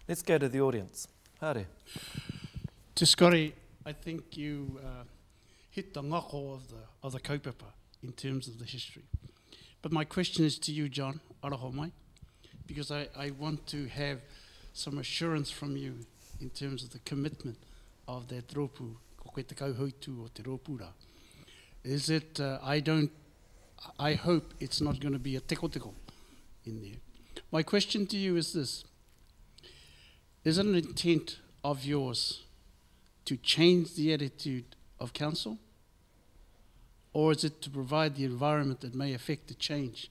Let's go to the audience. Hare. Te Scotty, I think you hit the ngako of the kaupapa in terms of the history. But my question is to you, John, aroho mai, because I want to have some assurance from you in terms of the commitment of that rōpū, ko koe te kauhoutu o te rōpūra. Is it, I hope it's not going to be a teko in there. My question to you is this: is it an intent of yours to change the attitude of council, or is it to provide the environment that may affect the change?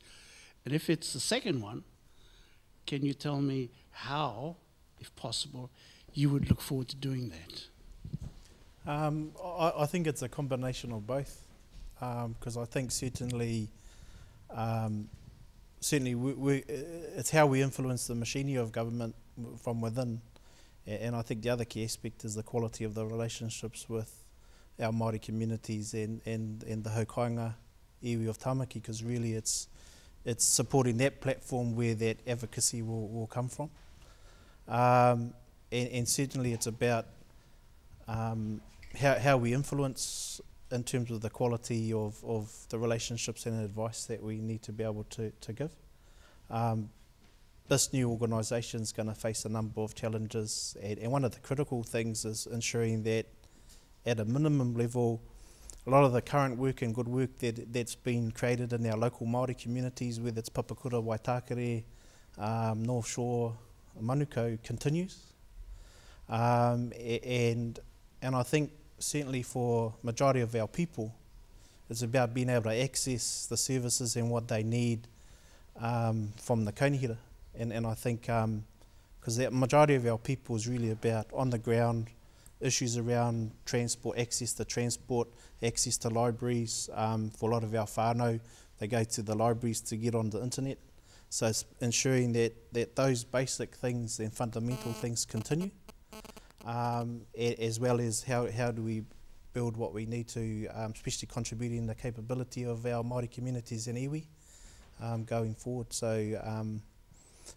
And if it's the second one, can you tell me how, if possible, you would look forward to doing that? I think it's a combination of both, because I think certainly it's how we influence the machinery of government from within, and I think the other key aspect is the quality of the relationships with our Maori communities and the haukainga iwi of Tamaki, because really it's supporting that platform where that advocacy will come from. And certainly it's about how we influence in terms of the quality of the relationships and advice that we need to be able to give. This new organisation is going to face a number of challenges, and one of the critical things is ensuring that at a minimum level, a lot of the current work and good work that's been created in our local Māori communities, whether it's Papakura, Waitakere, North Shore, Manukau, continues. And I think certainly for majority of our people, it's about being able to access the services and what they need from the kaunihira. And I think because the majority of our people is really about on the ground issues around transport, access to transport, access to libraries. For a lot of our whānau, they go to the libraries to get on the internet. So it's ensuring that those basic things and fundamental things continue, as well as how do we build what we need to, especially contributing the capability of our Māori communities in iwi going forward. So,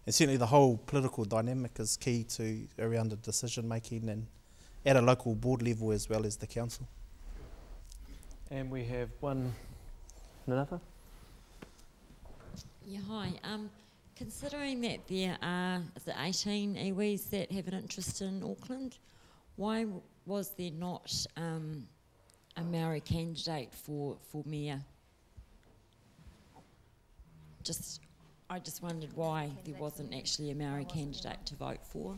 and certainly the whole political dynamic is key to around the decision making and at a local board level as well as the council. And we have one, another. Yeah, hi. Considering that there are 18 iwis that have an interest in Auckland, why was there not a Maori candidate for mayor? I just wondered why there wasn't actually a Maori candidate to vote for.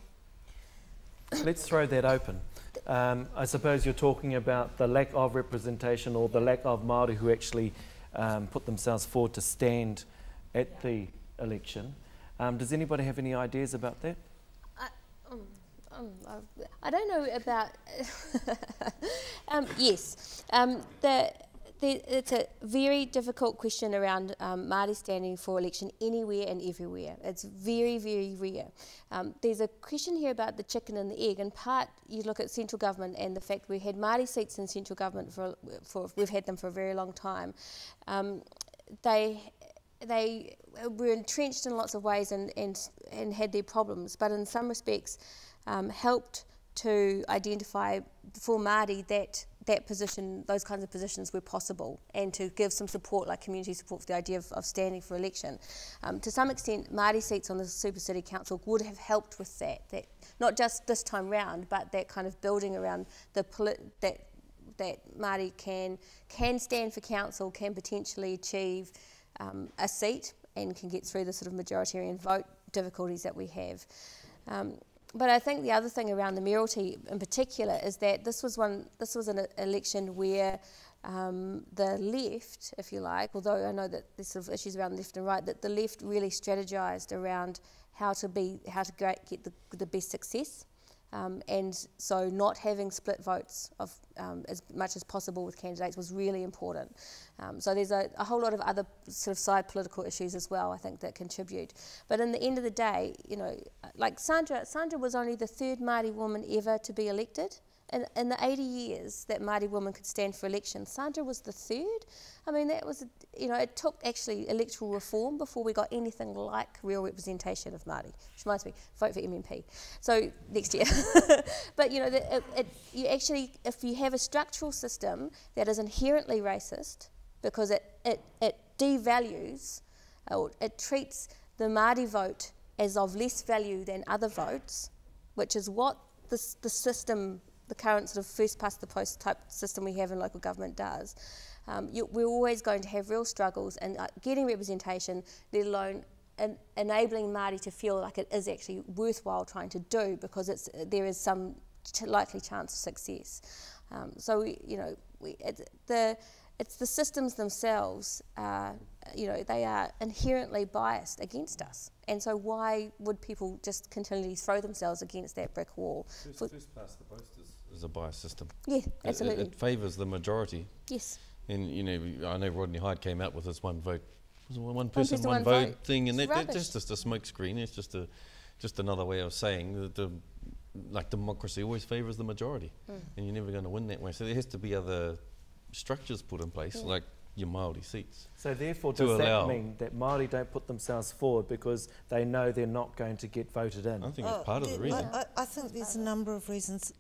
Let's throw that open. I suppose you're talking about the lack of representation or the lack of Māori who actually put themselves forward to stand at the election. Does anybody have any ideas about that? I don't know about... yes. It's a very difficult question around Māori standing for election anywhere and everywhere. It's very, very rare. There's a question here about the chicken and the egg. In part, you look at central government and the fact we had Māori seats in central government we've had them for a very long time. They were entrenched in lots of ways and had their problems, but in some respects helped to identify for Māori that position, those kinds of positions were possible, and to give some support, like community support, for the idea of standing for election. To some extent, Māori seats on the Super City Council would have helped with that not just this time round, but that kind of building around that Māori can stand for council, can potentially achieve a seat, and can get through the sort of majoritarian vote difficulties that we have. But I think the other thing around the mayoralty in particular is that this was an election where the left, if you like, although I know that there's sort of issues around left and right, that the left really strategized around how to get the best success. And so not having split votes of as much as possible with candidates was really important. So there's a whole lot of other sort of side political issues as well, I think, that contribute. But in the end of the day, you know, like Sandra was only the third Māori woman ever to be elected in the 80 years that Māori women could stand for election, Sandra was the third. I mean, that was, it took actually electoral reform before we got anything like real representation of Māori. Which reminds me, vote for MMP. So next year. But you actually, if you have a structural system that is inherently racist, because it devalues, or it treats the Māori vote as of less value than other votes, which is what the system, the current sort of first past the post type system we have in local government does. We're always going to have real struggles in getting representation, let alone enabling Māori to feel like it is actually worthwhile trying to do, because there is some likely chance of success. It's the systems themselves, they are inherently biased against us. And so why would people just continually throw themselves against that brick wall? First past the post is a biased system. Yeah, absolutely. It favours the majority. Yes. And, I know Rodney Hyde came out with this one vote. Was it one person, one vote vote thing? And that's just a smoke screen. It's just another way of saying that democracy always favours the majority. And you're never going to win that way. So there has to be other structures put in place, like your Maori seats. So therefore, does that mean that Maori don't put themselves forward because they know they're not going to get voted in? I think it's part of the reason. I think there's a number of reasons.